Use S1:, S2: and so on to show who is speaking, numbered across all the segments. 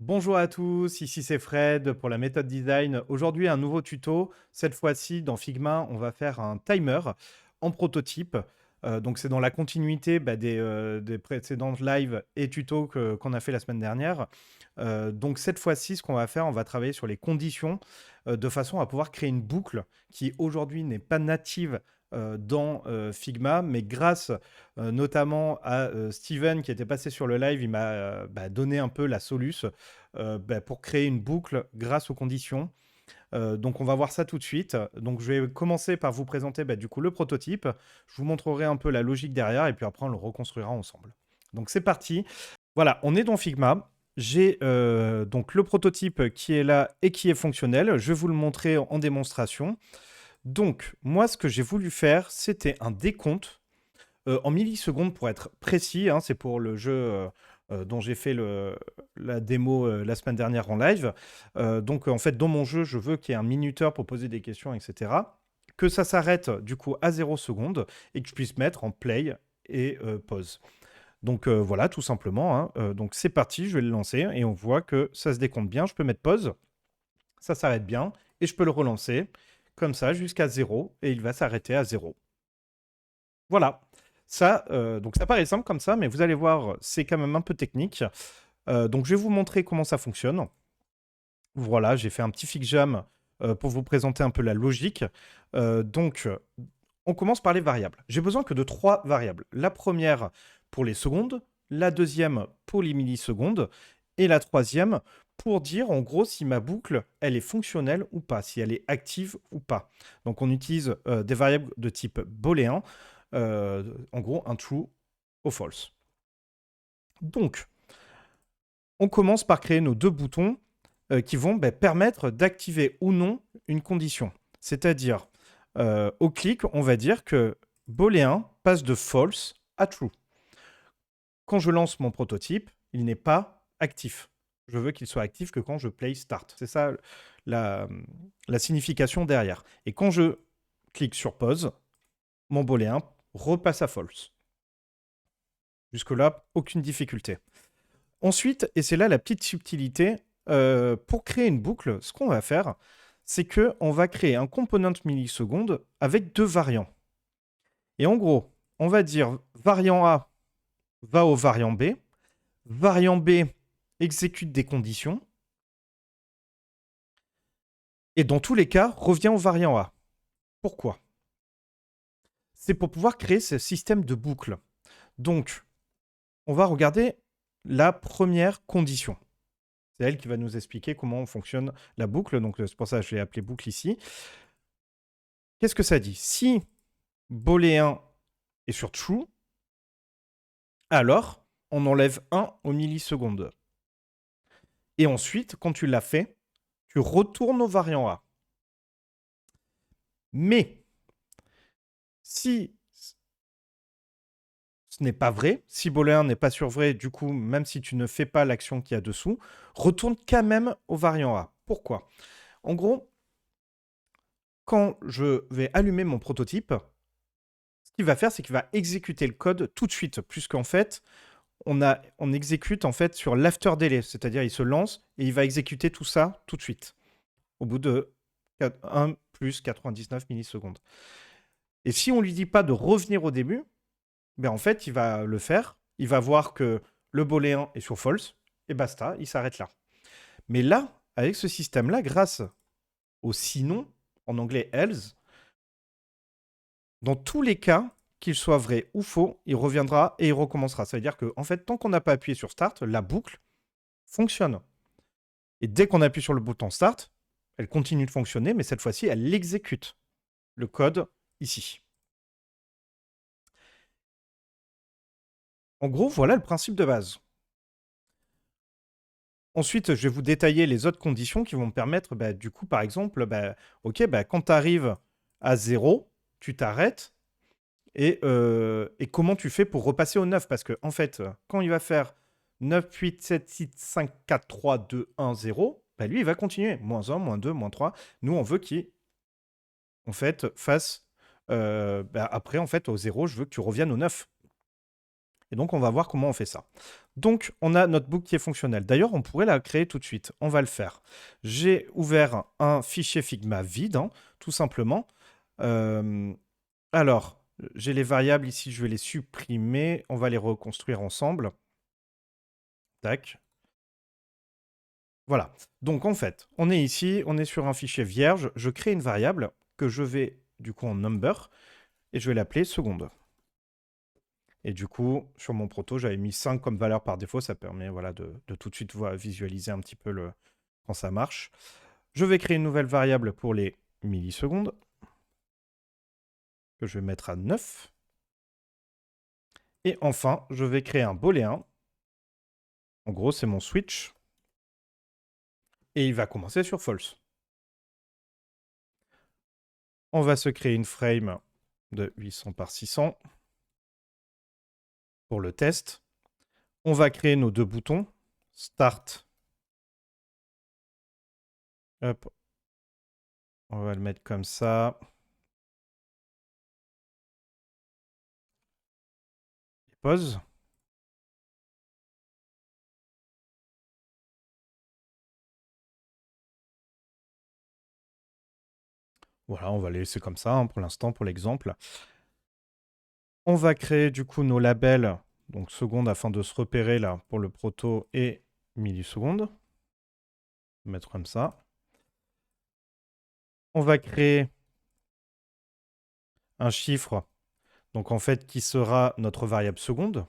S1: Bonjour à tous, ici c'est Fred pour la méthode design. Aujourd'hui, un nouveau tuto. Cette fois-ci, dans Figma, on va faire un timer en prototype. Donc, c'est dans la continuité des précédentes lives et tutos qu'on a fait la semaine dernière. Donc, cette fois-ci, ce qu'on va faire, on va travailler sur les conditions de façon à pouvoir créer une boucle qui aujourd'hui n'est pas native dans Figma, mais grâce notamment à Steven qui était passé sur le live, il m'a donné un peu la soluce pour créer une boucle grâce aux conditions. Donc on va voir ça tout de suite. Donc je vais commencer par vous présenter du coup le prototype. Je vous montrerai un peu la logique derrière et puis après on le reconstruira ensemble. Donc c'est parti. Voilà, on est dans Figma. J'ai donc le prototype qui est là et qui est fonctionnel. Je vais vous le montrer en démonstration. Donc moi ce que j'ai voulu faire, c'était un décompte en millisecondes pour être précis, hein, c'est pour le jeu dont j'ai fait la démo la semaine dernière en live. Donc en fait, dans mon jeu, je veux qu'il y ait un minuteur pour poser des questions, etc. Que ça s'arrête du coup à 0 secondes et que je puisse mettre en play et pause. Donc voilà, tout simplement, hein. Donc c'est parti, je vais le lancer et on voit que ça se décompte bien. Je peux mettre pause, ça s'arrête bien et je peux le relancer comme ça jusqu'à 0 et il va s'arrêter à 0. Voilà. Ça, donc ça paraît simple comme ça, mais vous allez voir, c'est quand même un peu technique. Donc je vais vous montrer comment ça fonctionne. Voilà, j'ai fait un petit FigJam pour vous présenter un peu la logique. Donc, on commence par les variables. J'ai besoin que de 3 variables. La première pour les secondes, la deuxième pour les millisecondes, et la troisième pour dire en gros si ma boucle elle est fonctionnelle ou pas, si elle est active ou pas. Donc on utilise des variables de type booléen, en gros un true ou false. Donc on commence par créer nos deux boutons qui vont permettre d'activer ou non une condition. C'est-à-dire, au clic, on va dire que booléen passe de false à true. Quand je lance mon prototype, il n'est pas actif. Je veux qu'il soit actif que quand je play start. C'est ça la, la signification derrière. Et quand je clique sur pause, mon booléen repasse à false. Jusque-là, aucune difficulté. Ensuite, et c'est là la petite subtilité, pour créer une boucle, ce qu'on va faire, c'est qu'on va créer un component milliseconde avec deux variants. Et en gros, on va dire variant A va au variant B exécute des conditions, et dans tous les cas, revient au variant A. Pourquoi? C'est pour pouvoir créer ce système de boucle. Donc, on va regarder la première condition. C'est elle qui va nous expliquer comment fonctionne la boucle. Donc, c'est pour ça que je l'ai appelée boucle ici. Qu'est-ce que ça dit? Si booléen est sur true, alors on enlève 1 au milliseconde. Et ensuite, quand tu l'as fait, tu retournes au variant A. Mais si ce n'est pas vrai, si booléen n'est pas sur vrai, du coup, même si tu ne fais pas l'action qu'il y a dessous, retourne quand même au variant A. Pourquoi? En gros, quand je vais allumer mon prototype, ce qu'il va faire, c'est qu'il va exécuter le code tout de suite, puisqu'en fait, on exécute en fait sur l'after delay, c'est-à-dire il se lance et il va exécuter tout ça tout de suite, au bout de 1 plus 99 millisecondes. Et si on lui dit pas de revenir au début, ben en fait, il va le faire, il va voir que le booléen est sur false, et basta, il s'arrête là. Mais là, avec ce système-là, grâce au sinon, en anglais else, dans tous les cas, qu'il soit vrai ou faux, il reviendra et il recommencera. Ça veut dire que, en fait, tant qu'on n'a pas appuyé sur start, la boucle fonctionne. Et dès qu'on appuie sur le bouton start, elle continue de fonctionner, mais cette fois-ci, elle exécute le code ici. En gros, voilà le principe de base. Ensuite, je vais vous détailler les autres conditions qui vont me permettre, du coup, par exemple, quand tu arrives à 0, tu t'arrêtes. Et comment tu fais pour repasser au 9? Parce que, en fait, quand il va faire 9, 8, 7, 6, 5, 4, 3, 2, 1, 0, lui, il va continuer. Moins 1, moins 2, moins 3. Nous, on veut qu'il en fait, fasse. Après, en fait, au 0, je veux que tu reviennes au 9. Et donc, on va voir comment on fait ça. Donc, on a notre boucle qui est fonctionnelle. D'ailleurs, on pourrait la créer tout de suite. On va le faire. J'ai ouvert un fichier Figma vide, hein, tout simplement. Alors, j'ai les variables ici, je vais les supprimer. On va les reconstruire ensemble. Tac. Voilà. Donc, en fait, on est ici, on est sur un fichier vierge. Je crée une variable que je vais, du coup, en number, et je vais l'appeler seconde. Et du coup, sur mon proto, j'avais mis 5 comme valeur par défaut. Ça permet voilà, de tout de suite visualiser un petit peu quand ça marche. Je vais créer une nouvelle variable pour les millisecondes, que je vais mettre à 9. Et enfin, je vais créer un booléen. En gros, c'est mon switch. Et il va commencer sur false. On va se créer une frame de 800 par 600 pour le test. On va créer nos deux boutons. Start. Hop. On va le mettre comme ça. Et pause. Voilà, on va les laisser comme ça hein, pour l'instant, pour l'exemple. On va créer du coup nos labels, donc secondes afin de se repérer là pour le proto et millisecondes. Mettre comme ça. On va créer un chiffre, donc en fait qui sera notre variable seconde.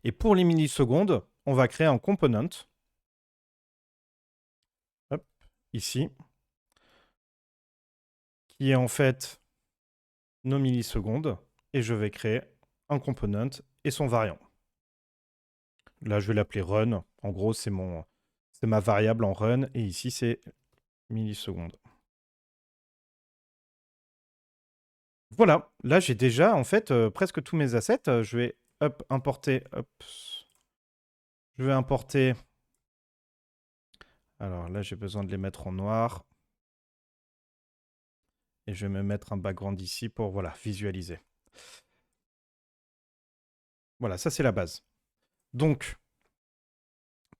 S1: Et pour les millisecondes, on va créer un component. Hop, ici. Qui est en fait nos millisecondes. Et je vais créer un component et son variant. Là, je vais l'appeler run. En gros, c'est ma variable en run. Et ici, c'est millisecondes. Voilà. Là, j'ai déjà, en fait, presque tous mes assets. Je vais, importer. Je vais importer. Alors là, j'ai besoin de les mettre en noir. Et je vais me mettre un background ici pour, voilà, visualiser. Voilà, ça, c'est la base. Donc,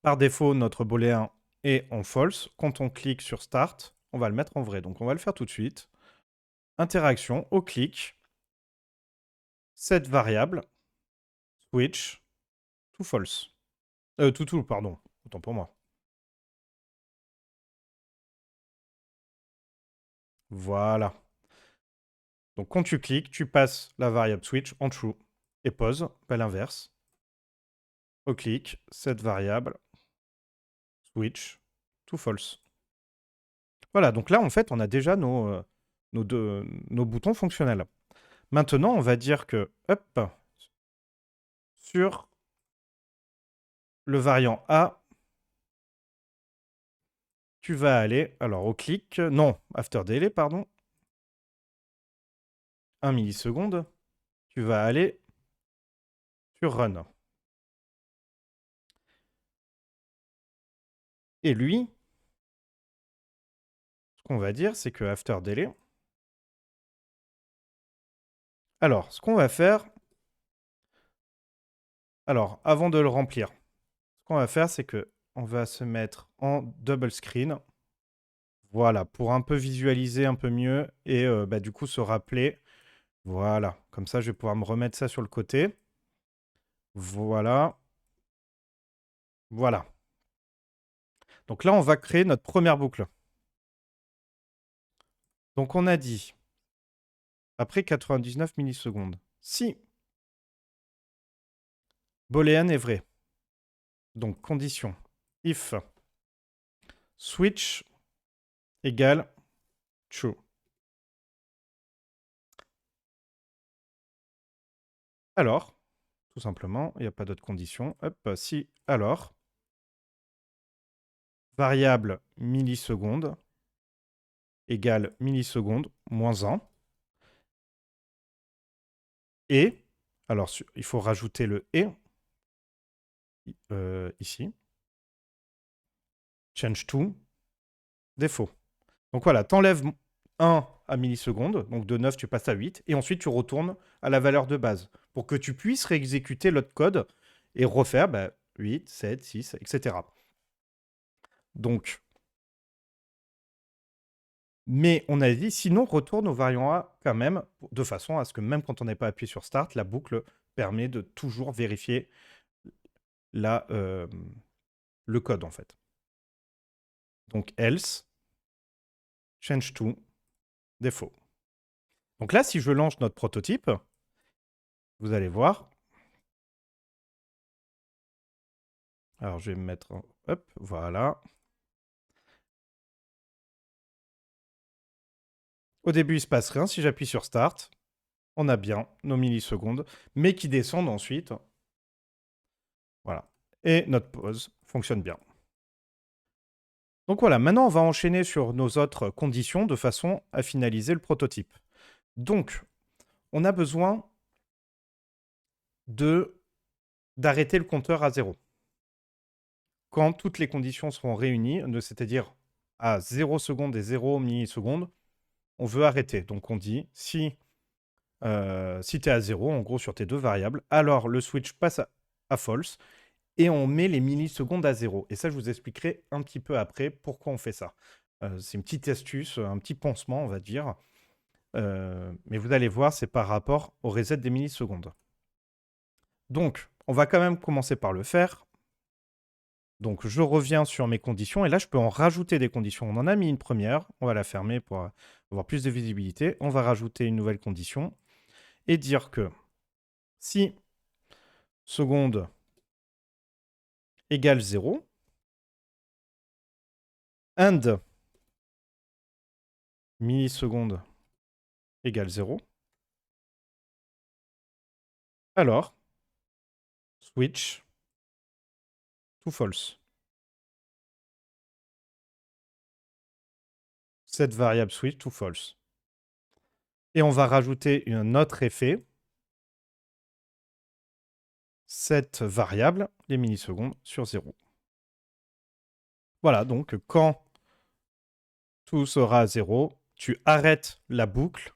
S1: par défaut, notre booléen est en false. Quand on clique sur Start, on va le mettre en vrai. Donc, on va le faire tout de suite. Interaction, au clic, cette variable, switch, to false. To, pardon. Autant pour moi. Voilà. Donc, quand tu cliques, tu passes la variable switch en true. Et pause, pas l'inverse. Au clic, cette variable, switch, to false. Voilà, donc là, en fait, on a déjà nos boutons fonctionnels. Maintenant, on va dire que, hop, sur le variant A, tu vas aller, alors au clic, non, after delay, pardon, 1 milliseconde, tu vas aller sur run. Et lui, ce qu'on va dire, c'est que after delay, alors, ce qu'on va faire, alors, avant de le remplir, ce qu'on va faire, c'est que on va se mettre en double screen. Voilà, pour un peu visualiser un peu mieux et du coup se rappeler. Voilà, comme ça, je vais pouvoir me remettre ça sur le côté. Voilà. Voilà. Donc là, on va créer notre première boucle. Donc on a dit, après 99 millisecondes, si booléen est vrai, donc condition, if switch égale true. Alors, tout simplement, il n'y a pas d'autre condition. Hop, si, alors, variable milliseconde égale milliseconde moins 1. Et, alors il faut rajouter le et ici. Change to défaut. Donc voilà, t'enlèves 1 à milliseconde, donc de 9 tu passes à 8, et ensuite tu retournes à la valeur de base pour que tu puisses réexécuter l'autre code et refaire 8, 7, 6, etc. Donc, mais on a dit, sinon, retourne au variant A quand même, de façon à ce que même quand on n'est pas appuyé sur Start, la boucle permet de toujours vérifier le code, en fait. Donc, else, change to, défaut. Donc là, si je lance notre prototype, vous allez voir. Alors, je vais me mettre... Hop, voilà. Au début, il ne se passe rien. Si j'appuie sur Start, on a bien nos millisecondes, mais qui descendent ensuite. Voilà. Et notre pause fonctionne bien. Donc voilà, maintenant, on va enchaîner sur nos autres conditions de façon à finaliser le prototype. Donc, on a besoin d'arrêter le compteur à 0. Quand toutes les conditions seront réunies, c'est-à-dire à 0 secondes et 0 millisecondes, on veut arrêter. Donc on dit, si tu es à 0, en gros sur tes deux variables, alors le switch passe à false et on met les millisecondes à 0. Et ça, je vous expliquerai un petit peu après pourquoi on fait ça. C'est une petite astuce, un petit pansement, on va dire. Mais vous allez voir, c'est par rapport au reset des millisecondes. Donc, on va quand même commencer par le faire. Donc, je reviens sur mes conditions. Et là, je peux en rajouter des conditions. On en a mis une première. On va la fermer pour avoir plus de visibilité. On va rajouter une nouvelle condition. Et dire que si seconde égale 0, and milliseconde égale 0, alors switch to false. Cette variable switch to false. Et on va rajouter un autre effet. Cette variable, les millisecondes, sur 0. Voilà, donc quand tout sera à 0, tu arrêtes la boucle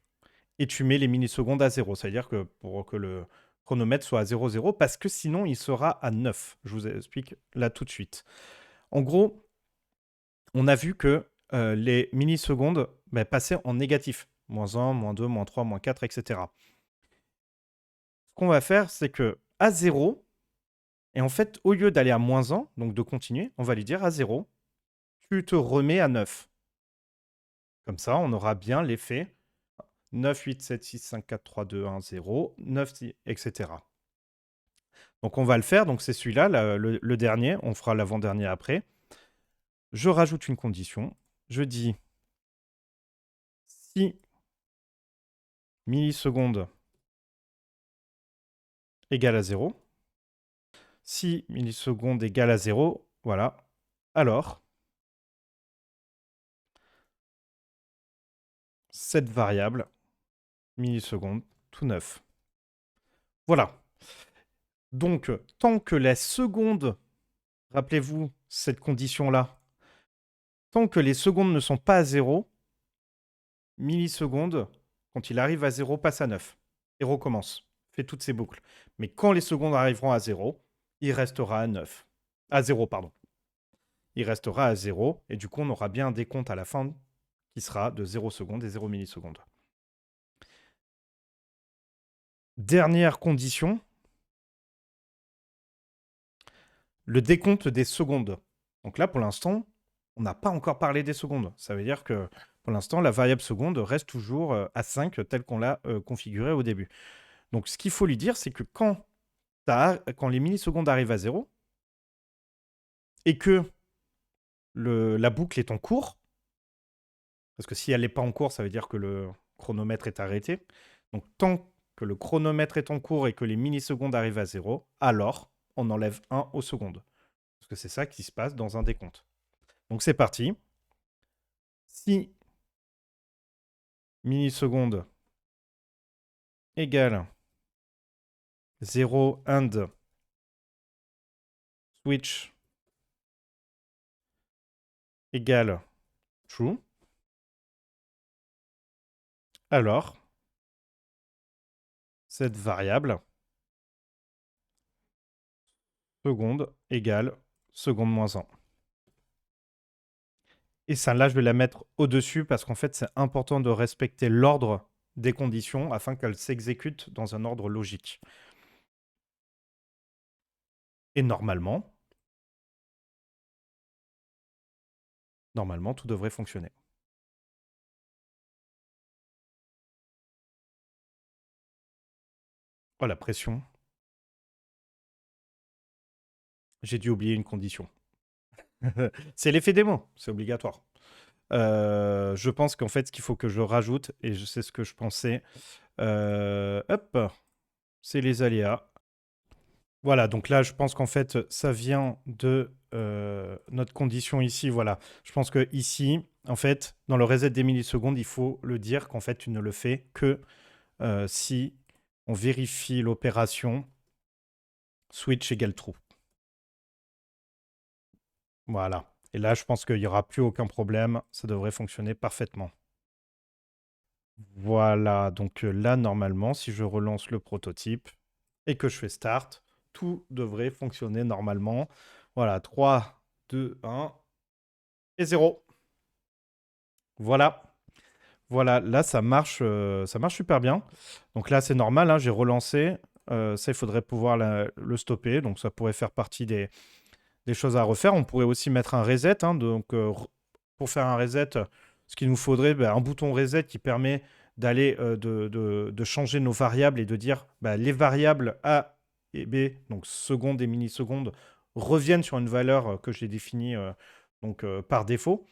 S1: et tu mets les millisecondes à 0. C'est-à-dire que pour que le chronomètre soit à 0, 0, parce que sinon il sera à 9. Je vous explique là tout de suite. En gros, on a vu que les millisecondes passaient en négatif. Moins 1, moins 2, moins 3, moins 4, etc. Ce qu'on va faire, c'est que à 0, et en fait, au lieu d'aller à moins 1, donc de continuer, on va lui dire à 0, tu te remets à 9. Comme ça, on aura bien l'effet 9, 8, 7, 6, 5, 4, 3, 2, 1, 0, 9, 10, etc. Donc on va le faire, donc c'est celui-là, le dernier, on fera l'avant-dernier après. Je rajoute une condition, je dis si millisecondes égale à 0, si millisecondes égale à 0, voilà, alors cette variable, millisecondes, tout neuf. Voilà. Donc, tant que la seconde, rappelez-vous cette condition-là, tant que les secondes ne sont pas à 0, millisecondes, quand il arrive à 0, passe à 9 et recommence. Fait toutes ces boucles. Mais quand les secondes arriveront à 0, il restera à 9. À 0, pardon. Il restera à 0 et du coup, on aura bien un décompte à la fin qui sera de 0 secondes et 0 millisecondes. Dernière condition, le décompte des secondes. Donc là, pour l'instant, on n'a pas encore parlé des secondes. Ça veut dire que pour l'instant, la variable seconde reste toujours à 5 telle qu'on l'a configurée au début. Donc ce qu'il faut lui dire, c'est que quand les millisecondes arrivent à 0 et que la boucle est en cours, parce que si elle n'est pas en cours, ça veut dire que le chronomètre est arrêté. Donc tant que le chronomètre est en cours et que les millisecondes arrivent à 0, alors on enlève 1 aux secondes. Parce que c'est ça qui se passe dans un décompte. Donc c'est parti. Si millisecondes égale 0 and switch égale true, alors cette variable seconde égale seconde moins 1. Et ça, là, je vais la mettre au-dessus parce qu'en fait, c'est important de respecter l'ordre des conditions afin qu'elles s'exécutent dans un ordre logique. Et normalement, tout devrait fonctionner. Oh, la pression. J'ai dû oublier une condition. C'est l'effet démo, c'est obligatoire. Je pense qu'en fait, ce qu'il faut que je rajoute, et je sais ce que je pensais, hop, c'est les aléas. Voilà, donc là, je pense qu'en fait, ça vient de notre condition ici. Voilà, je pense que ici, en fait, dans le reset des millisecondes, il faut le dire qu'en fait, tu ne le fais que si on vérifie l'opération switch égale true. Voilà. Et là, je pense qu'il n'y aura plus aucun problème. Ça devrait fonctionner parfaitement. Voilà, donc là, normalement, si je relance le prototype et que je fais start, tout devrait fonctionner normalement. Voilà, 3, 2, 1 et 0. Voilà. Voilà, là, ça marche super bien. Donc là, c'est normal, hein, j'ai relancé. Ça, il faudrait pouvoir le stopper. Donc ça pourrait faire partie des choses à refaire. On pourrait aussi mettre un reset. Hein, donc pour faire un reset, ce qu'il nous faudrait, bah, un bouton reset qui permet d'aller de changer nos variables et de dire bah, les variables A et B, donc secondes et millisecondes, reviennent sur une valeur que j'ai définie par défaut.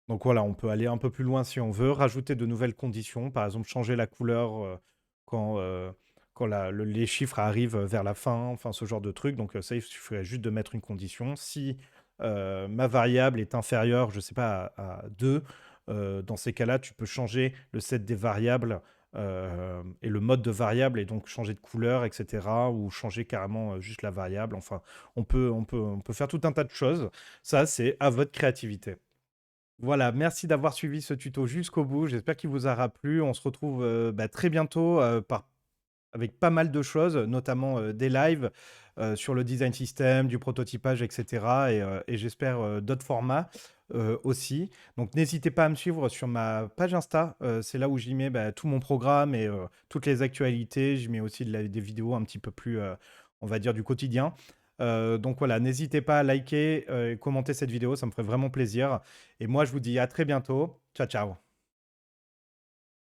S1: Donc voilà, on peut aller un peu plus loin si on veut, rajouter de nouvelles conditions, par exemple changer la couleur quand, les chiffres arrivent vers la fin, enfin ce genre de truc. Donc ça, il suffirait juste de mettre une condition. Si ma variable est inférieure, je ne sais pas, à 2, dans ces cas-là, tu peux changer le set des variables et le mode de variable et donc changer de couleur, etc. Ou changer carrément juste la variable. Enfin, on peut faire tout un tas de choses. Ça, c'est à votre créativité. Voilà, merci d'avoir suivi ce tuto jusqu'au bout. J'espère qu'il vous aura plu. On se retrouve bah, très bientôt avec pas mal de choses, notamment des lives sur le design system, du prototypage, etc. Et j'espère d'autres formats aussi. Donc n'hésitez pas à me suivre sur ma page Insta. C'est là où j'y mets bah, tout mon programme et toutes les actualités. J'y mets aussi des vidéos un petit peu plus, on va dire, du quotidien. Donc voilà, n'hésitez pas à liker et commenter cette vidéo, ça me ferait vraiment plaisir. Et moi, je vous dis à très bientôt. Ciao, ciao.